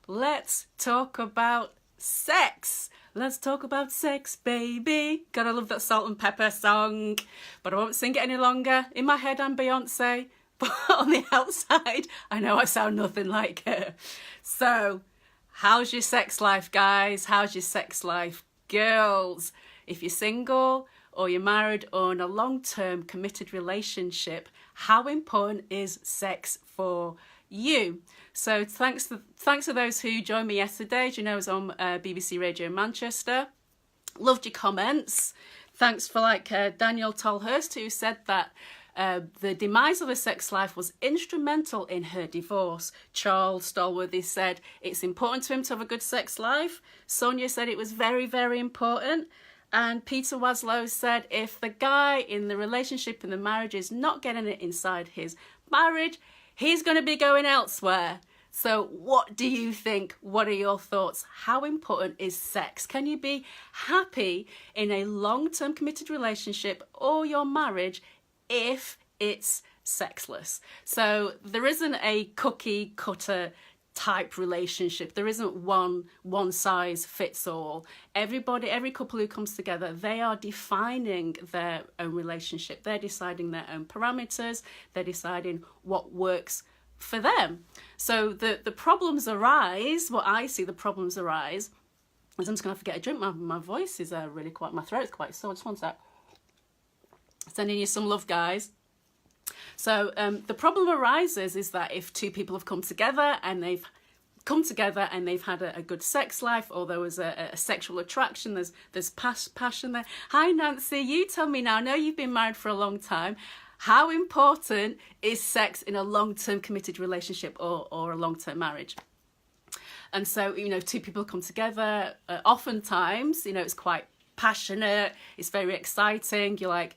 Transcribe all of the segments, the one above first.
let's talk about sex. Let's talk about sex, baby. Gotta love that Salt and Pepper song. But I won't sing it any longer. In my head, I'm Beyonce. But on the outside, I know I sound nothing like her. So, how's your sex life, guys? How's your sex life, girls? If you're single or you're married or in a long-term committed relationship, how important is sex for you? So thanks to those who joined me yesterday. As you know, I was on BBC Radio Manchester. Loved your comments. Thanks for Daniel Tolhurst, who said that the demise of her sex life was instrumental in her divorce. Charles Stallworthy said it's important to him to have a good sex life. Sonia said it was very, very important. And Peter Waslow said if the guy in the relationship, in the marriage, is not getting it inside his marriage, he's going to be going elsewhere. So what do you think? What are your thoughts? How important is sex? Can you be happy in a long-term committed relationship or your marriage if it's sexless? So there isn't a cookie cutter type relationship. There isn't one size fits all. Everybody, every couple who comes together, they are defining their own relationship. They're deciding their own parameters. They're deciding what works for them. So the problems arise, what I see the problems arise, is I'm just going to have to get a drink. My voice is really quite, my throat's quite sore. Just one sec. Sending you some love, guys. So the problem arises is that if two people have come together and they've had a good sex life, or there was a sexual attraction, there's passion there. Hi Nancy, you tell me now, I know you've been married for a long time, how important is sex in a long-term committed relationship or a long-term marriage? And so, you know, two people come together, oftentimes, you know, it's quite passionate, it's very exciting, you're like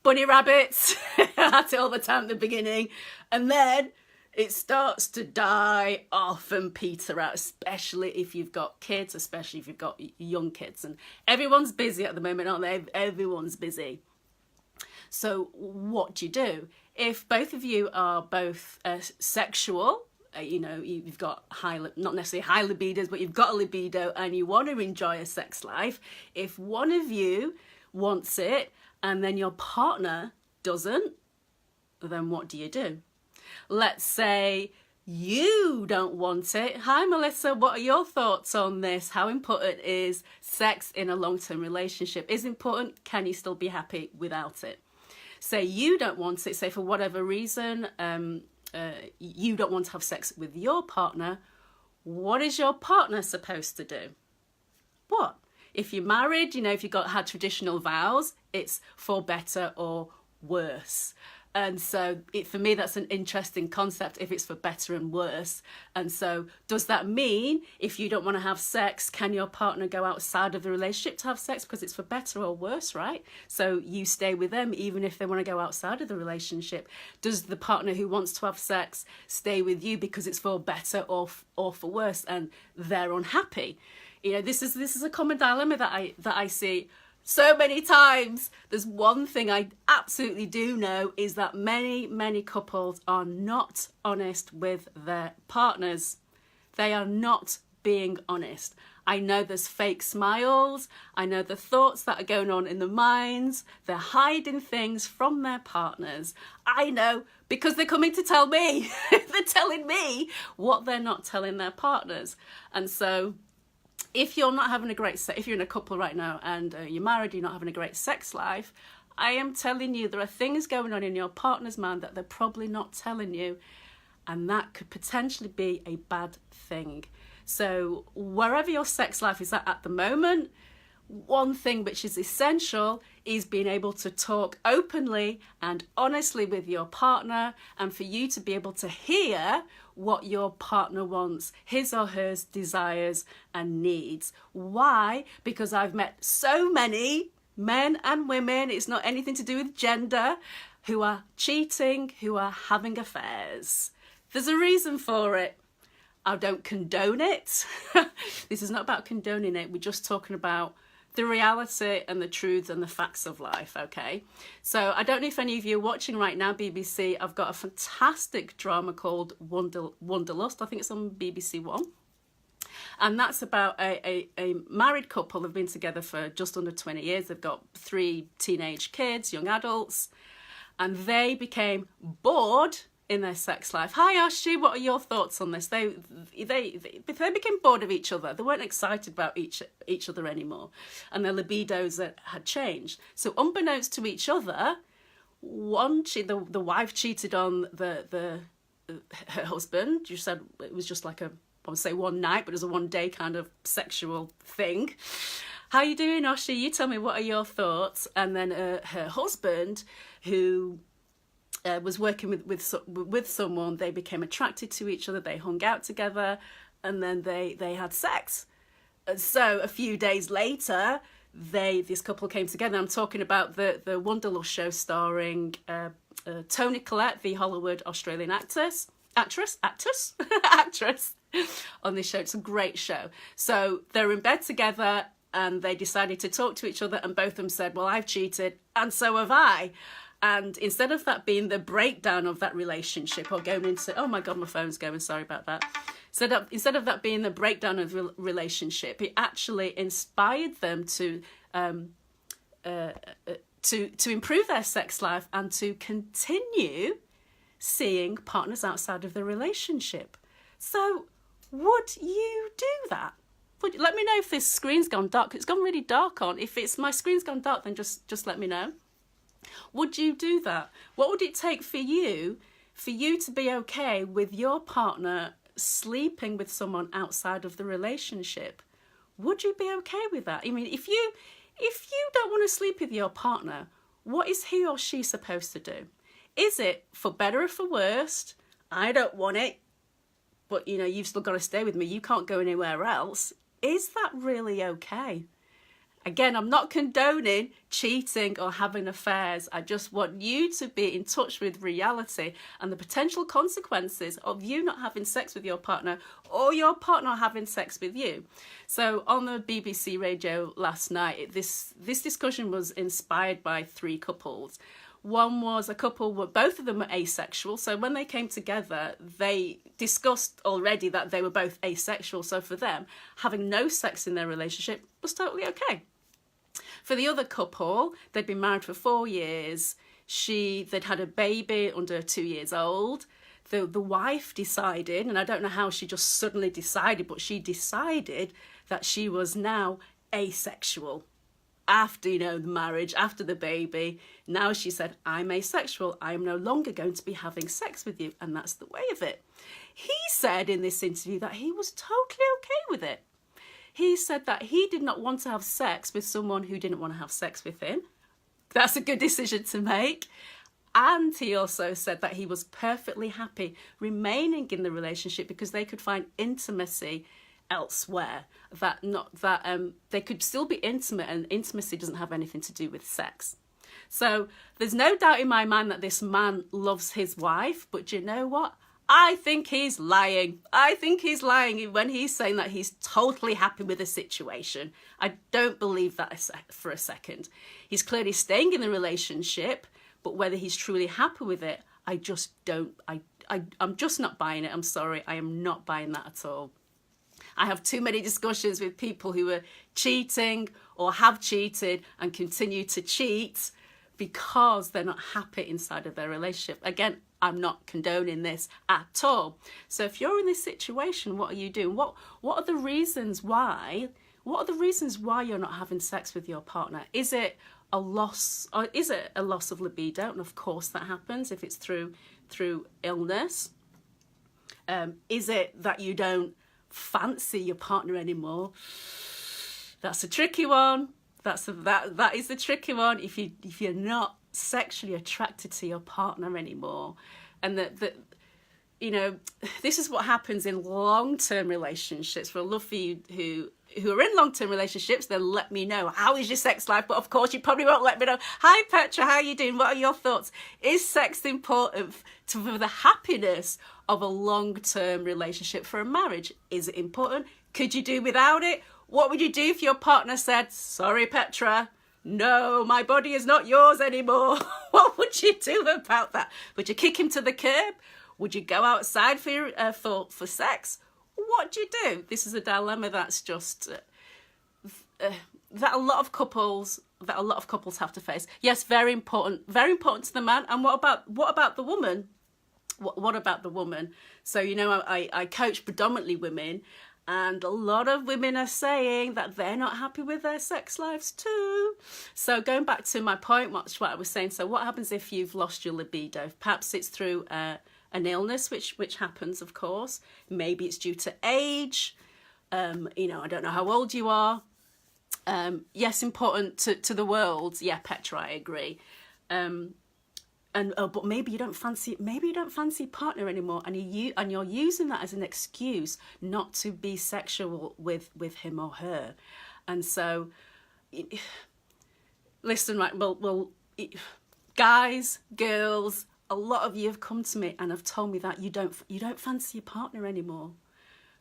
bunny rabbits at it all the time at the beginning, and then it starts to die off and peter out, especially if you've got kids, especially if you've got young kids. And everyone's busy at the moment, aren't they? Everyone's busy. So what do you do? If both of you are both sexual, you know, you've got not necessarily high libidos, but you've got a libido and you want to enjoy a sex life, if one of you wants it and then your partner doesn't, then what do you do? Let's say you don't want it. Hi Melissa, what are your thoughts on this? How important is sex in a long-term relationship? Is it important? Can you still be happy without it? Say you don't want it, say for whatever reason, you don't want to have sex with your partner. What is your partner supposed to do? What? If you're married, you know, if you've had traditional vows, it's for better or worse. And so for me, that's an interesting concept, if it's for better and worse. And so does that mean if you don't want to have sex, can your partner go outside of the relationship to have sex because it's for better or worse, right? So you stay with them even if they want to go outside of the relationship. Does the partner who wants to have sex stay with you because it's for better or for worse and they're unhappy? You know, this is a common dilemma that I see so many times. There's one thing I absolutely do know is that many couples are not honest with their partners. They are not being honest. I know there's fake smiles. I know the thoughts that are going on in the minds. They're hiding things from their partners. I know because they're coming to tell me. They're telling me what they're not telling their partners. And so if you're not having a great sex, if you're in a couple right now and you're married, you're not having a great sex life, I am telling you there are things going on in your partner's mind that they're probably not telling you, and that could potentially be a bad thing. So wherever your sex life is at the moment, one thing which is essential is being able to talk openly and honestly with your partner, and for you to be able to hear what your partner wants, his or her desires and needs. Why? Because I've met so many men and women, it's not anything to do with gender, who are cheating, who are having affairs. There's a reason for it. I don't condone it. This is not about condoning it. We're just talking about the reality and the truths and the facts of life, okay? So I don't know if any of you are watching right now, BBC. I've got a fantastic drama called Wanderlust. I think it's on BBC One. And that's about a married couple. They've been together for just under 20 years. They've got 3 teenage kids, young adults, and they became bored in their sex life. Hi, Ashi, what are your thoughts on this? They became bored of each other. They weren't excited about each other anymore, and their libidos had changed. So unbeknownst to each other, the wife cheated on her husband. You said it was just like I would say one night, but it was a one day kind of sexual thing. How you doing, Oshi? You tell me, what are your thoughts? And then her husband, who was working with someone, they became attracted to each other, they hung out together, and then they had sex. So a few days later, this couple came together. I'm talking about the Wonderlust show starring Toni Collette, the Hollywood Australian actress on this show. It's a great show. So they're in bed together and they decided to talk to each other, and both of them said, well, I've cheated and so have I. And instead of that being the breakdown of that relationship, or going into, oh my God, my phone's going, sorry about that. Instead of that being the breakdown of the relationship, it actually inspired them to improve their sex life and to continue seeing partners outside of the relationship. So would you do that? Let me know if this screen's gone dark. It's gone really dark on. If my screen's gone dark, then just let me know. Would you do that? What would it take for you to be okay with your partner sleeping with someone outside of the relationship? Would you be okay with that? I mean, if you don't want to sleep with your partner, what is he or she supposed to do? Is it for better or for worse? I don't want it, but you've still got to stay with me. You can't go anywhere else. Is that really okay? Again, I'm not condoning cheating or having affairs. I just want you to be in touch with reality and the potential consequences of you not having sex with your partner or your partner having sex with you. So on the BBC radio last night, this discussion was inspired by 3 couples. One was a couple where both of them were asexual. So when they came together, they discussed already that they were both asexual. So for them, having no sex in their relationship was totally okay. For the other couple, they'd been married for 4 years. They'd had a baby under 2 years old. The wife decided, and I don't know how she just suddenly decided, but she decided that she was now asexual. After, the marriage, after the baby, now she said, I'm asexual. I am no longer going to be having sex with you. And that's the way of it. He said in this interview that he was totally okay with it. He said that he did not want to have sex with someone who didn't want to have sex with him. That's a good decision to make. And he also said that he was perfectly happy remaining in the relationship because they could find intimacy elsewhere, that they could still be intimate, and intimacy doesn't have anything to do with sex. So there's no doubt in my mind that this man loves his wife, but you know what? I think he's lying. I think he's lying when he's saying that he's totally happy with the situation. I don't believe that for a second. He's clearly staying in the relationship, but whether he's truly happy with it, I just don't. I'm just not buying it. I'm sorry. I am not buying that at all. I have too many discussions with people who are cheating or have cheated and continue to cheat because they're not happy inside of their relationship. Again, I'm not condoning this at all. So if you're in this situation, what are you doing? What are the reasons why? What are the reasons why you're not having sex with your partner? Is it a loss, or is it a loss of libido? And of course that happens if it's through illness. Is it that you don't fancy your partner anymore? That's a tricky one. That is the tricky one. If you're not sexually attracted to your partner anymore, and that this is what happens in long-term relationships. For a love for you who are in long-term relationships, then let me know, how is your sex life? But of course you probably won't let me know. Hi Petra, how are you doing? What are your thoughts? Is sex important for the happiness of a long-term relationship, for a marriage? Is it important? Could you do without it? What would you do if your partner said, sorry Petra, no, my body is not yours anymore? What would you do about that? Would you kick him to the curb? Would you go outside for sex? what do you do? This is a dilemma that's just that a lot of couples have to face. Yes, very important to the man. And what about the woman? What about the woman? So, you know, I coach predominantly women, and a lot of women are saying that they're not happy with their sex lives too. So going back to my point, what I was saying, so what happens if you've lost your libido? Perhaps it's through an illness, which happens, of course. Maybe it's due to age. You know, I don't know how old you are. Yes, important to the world. Yeah, Petra, I agree. But maybe you don't fancy a partner anymore, and you're using that as an excuse not to be sexual with him or her. And so, listen, right? Well, guys, girls, a lot of you have come to me and have told me that you don't fancy your partner anymore.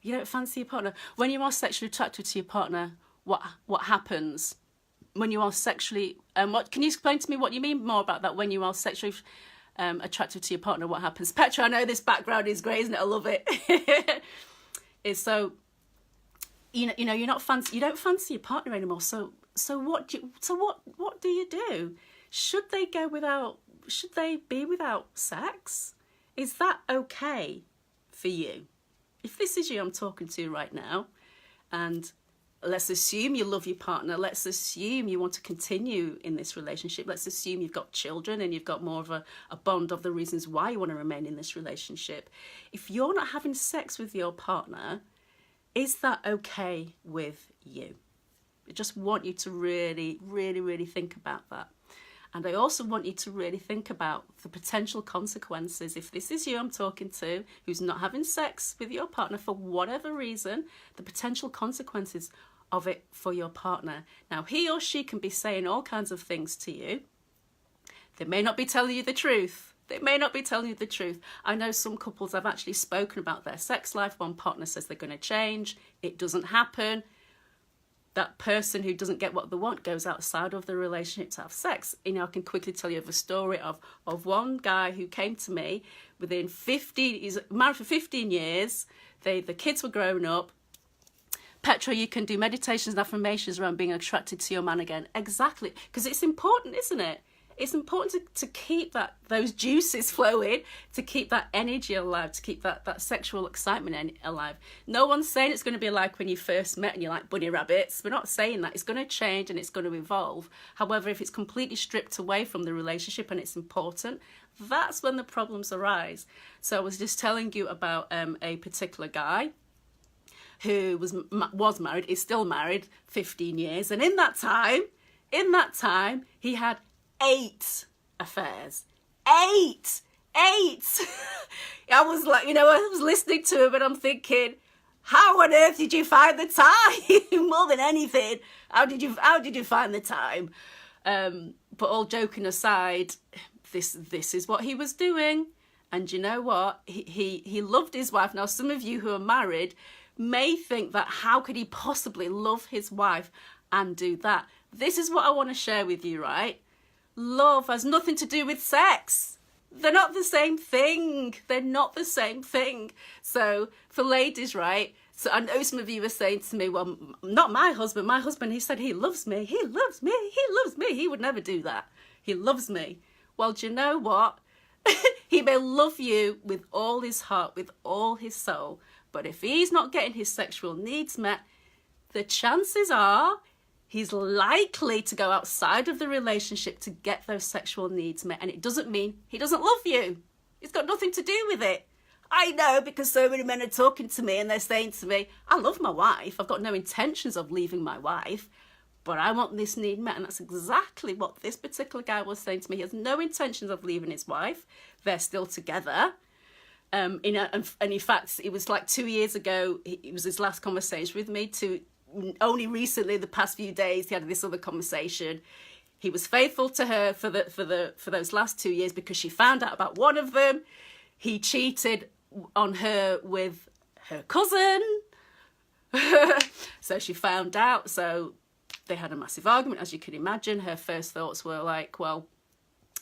You don't fancy your partner. When you are sexually attracted to your partner, what happens? When you are sexually, can you explain to me what you mean more about that? When you are sexually attracted to your partner, what happens? Petra, I know this background is great, isn't it? I love it. It's so, you know, you don't fancy your partner anymore. So what do you do? Should they be without sex? Is that okay for you? If this is you I'm talking to right now, and let's assume you love your partner. Let's assume you want to continue in this relationship. Let's assume you've got children and you've got more of a bond of the reasons why you want to remain in this relationship. If you're not having sex with your partner, is that okay with you? I just want you to really, really, really think about that. And I also want you to really think about the potential consequences. If this is you I'm talking to, who's not having sex with your partner for whatever reason, the potential consequences of it for your partner. Now, he or she can be saying all kinds of things to you. They may not be telling you the truth. I know some couples have actually spoken about their sex life. One partner says they're going to change. It doesn't happen. That person who doesn't get what they want goes outside of the relationship to have sex. You know, I can quickly tell you of a story of one guy who came to me he's married for 15 years. The kids were growing up. Petra, you can do meditations and affirmations around being attracted to your man again. Exactly. Because it's important, isn't it? It's important to keep those juices flowing, to keep that energy alive, to keep that sexual excitement alive. No one's saying it's going to be like when you first met and you're like bunny rabbits. We're not saying that. It's going to change and it's going to evolve. However, if it's completely stripped away from the relationship and it's important, that's when the problems arise. So I was just telling you about a particular guy who was married, is still married, 15 years. And in that time, he had 8 affairs. 8! I was like, you know, I was listening to him and I'm thinking, how on earth did you find the time? More than anything, how did you find the time? But all joking aside, this is what he was doing. And you know what? He loved his wife. Now, some of you who are married may think that how could he possibly love his wife and do that? This is what I want to share with you, right? Love has nothing to do with sex. They're not the same thing. So for ladies, right? So I know some of you were saying to me, well, not my husband. My husband, he said he loves me. He would never do that. He loves me. Well, do you know what? He may love you with all his heart, with all his soul. But if he's not getting his sexual needs met, the chances are he's likely to go outside of the relationship to get those sexual needs met. And it doesn't mean he doesn't love you. It's got nothing to do with it. I know, because so many men are talking to me and they're saying to me, I love my wife. I've got no intentions of leaving my wife, but I want this need met. And that's exactly what this particular guy was saying to me. He has no intentions of leaving his wife. They're still together. And in fact, it was like 2 years ago, it was his last conversation with me. Only recently, the past few days, he had this other conversation. He was faithful to her for those last 2 years because she found out about one of them. He cheated on her with her cousin. So she found out. So they had a massive argument, as you can imagine. Her first thoughts were like, well,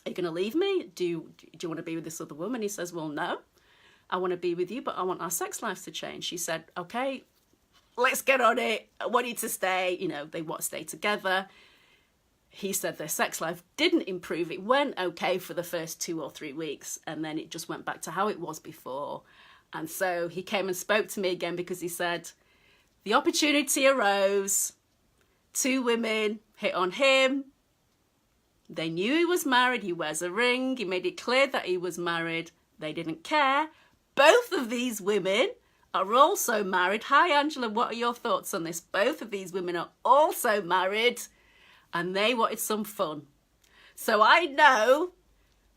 are you going to leave me? Do you want to be with this other woman? He says, well, no. I want to be with you, but I want our sex lives to change. She said, okay, let's get on it. I want you to stay. You know, they want to stay together. He said their sex life didn't improve. It went okay for the first 2 or 3 weeks, and then it just went back to how it was before. And so he came and spoke to me again because he said the opportunity arose. 2 women hit on him. They knew he was married. He wears a ring. He made it clear that he was married. They didn't care. Both of these women are also married. Hi, Angela. What are your thoughts on this? Both of these women are also married, and they wanted some fun. So I know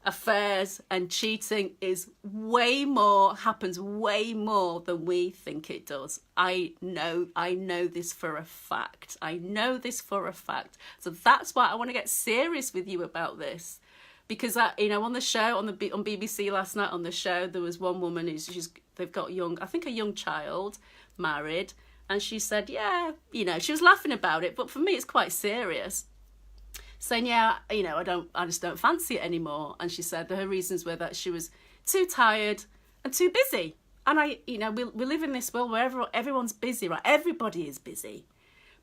affairs and cheating happens way more than we think it does. I know this for a fact. So that's why I want to get serious with you about this. Because on the show, on BBC last night on the show, there was one woman they've got a young child, married, and she said, yeah, she was laughing about it, but for me it's quite serious. Saying, yeah, I just don't fancy it anymore. And she said that her reasons were that she was too tired and too busy. And we live in this world where everyone's busy, right? Everybody is busy.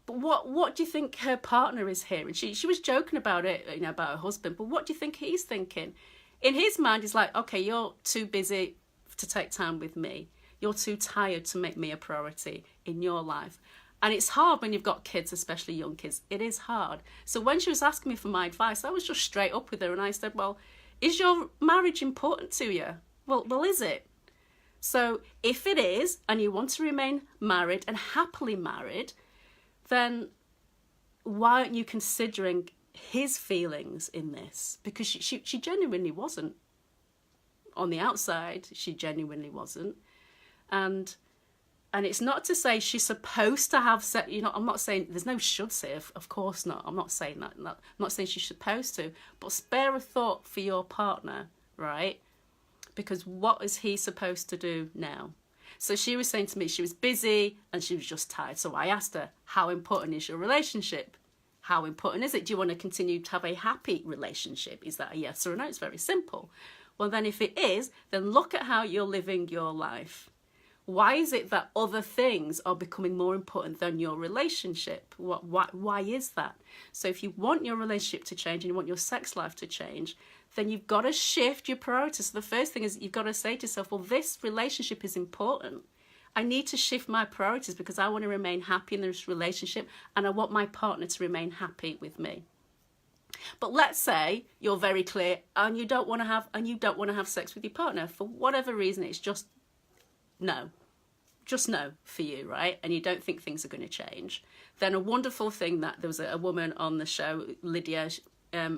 But what do you think her partner is hearing? She was joking about it, about her husband. But what do you think he's thinking? In his mind, he's like, okay, you're too busy to take time with me. You're too tired to make me a priority in your life. And it's hard when you've got kids, especially young kids. It is hard. So when she was asking me for my advice, I was just straight up with her. And I said, well, is your marriage important to you? Well, is it? So if it is, and you want to remain married and happily married, then why aren't you considering his feelings in this? Because she genuinely wasn't. On the outside, she genuinely wasn't. And it's not to say she's supposed to have sex. I'm not saying there's no should say. Of course not. I'm not saying that. I'm not saying she's supposed to. But spare a thought for your partner, right? Because what is he supposed to do now? So she was saying to me she was busy and she was just tired. So I asked her, how important is your relationship? How important is it? Do you want to continue to have a happy relationship? Is that a yes or a no? It's very simple. Well, then if it is, then look at how you're living your life. Why is it that other things are becoming more important than your relationship? Why is that? So if you want your relationship to change and you want your sex life to change, then you've got to shift your priorities. So the first thing is you've got to say to yourself, well, this relationship is important. I need to shift my priorities because I want to remain happy in this relationship and I want my partner to remain happy with me. But let's say you're very clear and you don't want to have sex with your partner for whatever reason. It's just no for you, right? And you don't think things are going to change. Then a wonderful thing that there was a woman on the show, Lydia,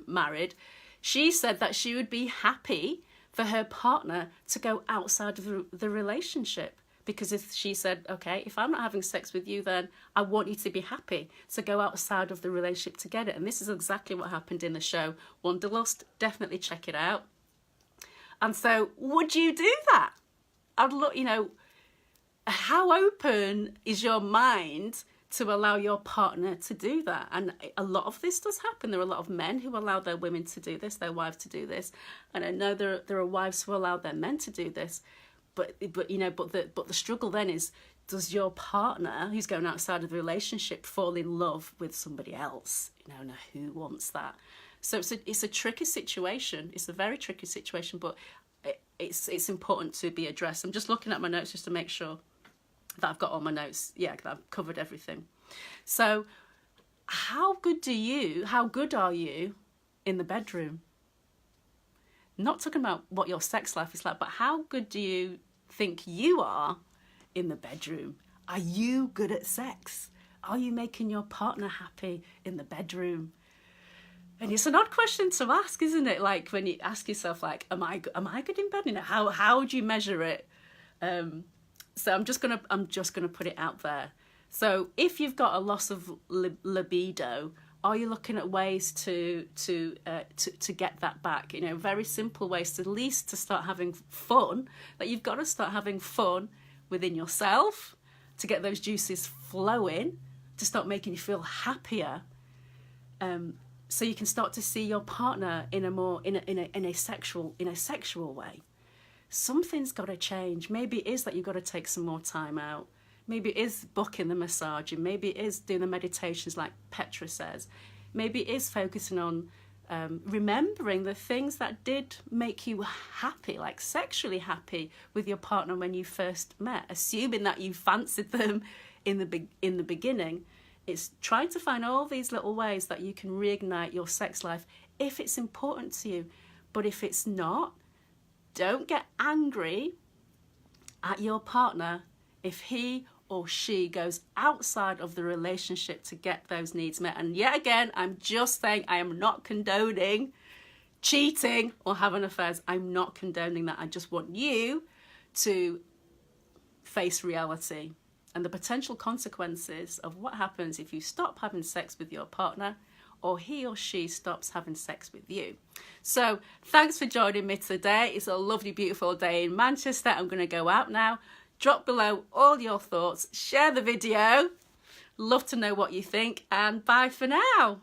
married. She said that she would be happy for her partner to go outside of the relationship. Because if she said, okay, if I'm not having sex with you, then I want you to be happy. So go outside of the relationship to get it. And this is exactly what happened in the show Wanderlust. Definitely check it out. And so would you do that? I'd look, how open is your mind to allow your partner to do that? And a lot of this does happen. There are a lot of men who allow their women to do this, their wives to do this. And I know there are wives who allow their men to do this. But the struggle then is, does your partner who's going outside of the relationship fall in love with somebody else? Now who wants that? So it's a tricky situation. It's a very tricky situation, but it's important to be addressed. I'm just looking at my notes just to make sure that I've got all my notes. Yeah, that I've covered everything. So how good are you in the bedroom? Not talking about what your sex life is like, but how good do you think you are in the bedroom? Are you good at sex? Are you making your partner happy in the bedroom? And it's an odd question to ask, isn't it? Like when you ask yourself, like, am I good in bed? How do you measure it? So I'm just gonna put it out there. So if you've got a loss of libido, are you looking at ways to get that back? Very simple ways to at least to start having fun. That you've got to start having fun within yourself to get those juices flowing, to start making you feel happier. So you can start to see your partner in a sexual way. something's got to change. Maybe it is that you've got to take some more time out. Maybe it is booking the massage, and maybe it is doing the meditations like Petra says. Maybe it is focusing on remembering the things that did make you happy, like sexually happy with your partner when you first met, assuming that you fancied them in the beginning. It's trying to find all these little ways that you can reignite your sex life if it's important to you. But if it's not, don't get angry at your partner if he or she goes outside of the relationship to get those needs met. And yet again, I'm just saying, I am not condoning cheating or having affairs. I'm not condoning that. I just want you to face reality and the potential consequences of what happens if you stop having sex with your partner or he or she stops having sex with you. So thanks for joining me today. It's a lovely, beautiful day in Manchester. I'm going to go out now. Drop below all your thoughts. Share the video. Love to know what you think. And bye for now.